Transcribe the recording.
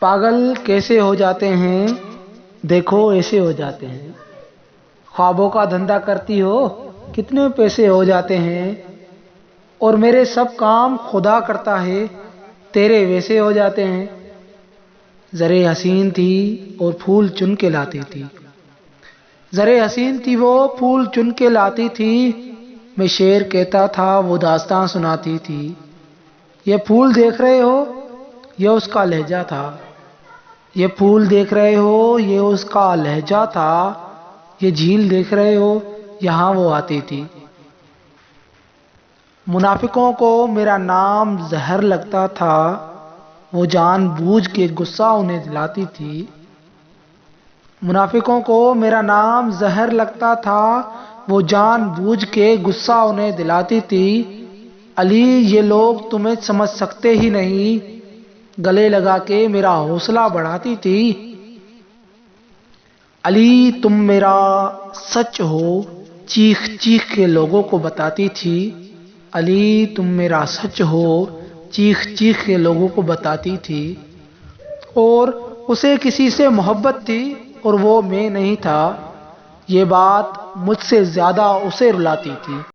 پاگل کیسے ہو جاتے ہیں، دیکھو ایسے ہو جاتے ہیں۔ خوابوں کا دھندا کرتی ہو، کتنے پیسے ہو جاتے ہیں۔ اور میرے سب کام خدا کرتا ہے، تیرے ویسے ہو جاتے ہیں۔ زرے حسین تھی اور پھول چن کے لاتی تھی، زرے حسین تھی وہ پھول چن کے لاتی تھی۔ میں شعر کہتا تھا وہ داستاں سناتی تھی۔ یہ پھول دیکھ رہے ہو، یہ اس کا لہجہ تھا۔ یہ پھول دیکھ رہے ہو، یہ اس کا لہجہ تھا۔ یہ جھیل دیکھ رہے ہو، یہاں وہ آتی تھی۔ منافقوں کو میرا نام زہر لگتا تھا، وہ جان بوجھ کے غصہ انہیں دلاتی تھی۔ منافقوں کو میرا نام زہر لگتا تھا، وہ جان بوجھ کے غصہ انہیں دلاتی تھی۔ علی یہ لوگ تمہیں سمجھ سکتے ہی نہیں، گلے لگا کے میرا حوصلہ بڑھاتی تھی۔ علی تم میرا سچ ہو، چیخ چیخ کے لوگوں کو بتاتی تھی۔ علی تم میرا سچ ہو، چیخ چیخ کے لوگوں کو بتاتی تھی۔ اور اسے کسی سے محبت تھی اور وہ میں نہیں تھا، یہ بات مجھ سے زیادہ اسے رلاتی تھی۔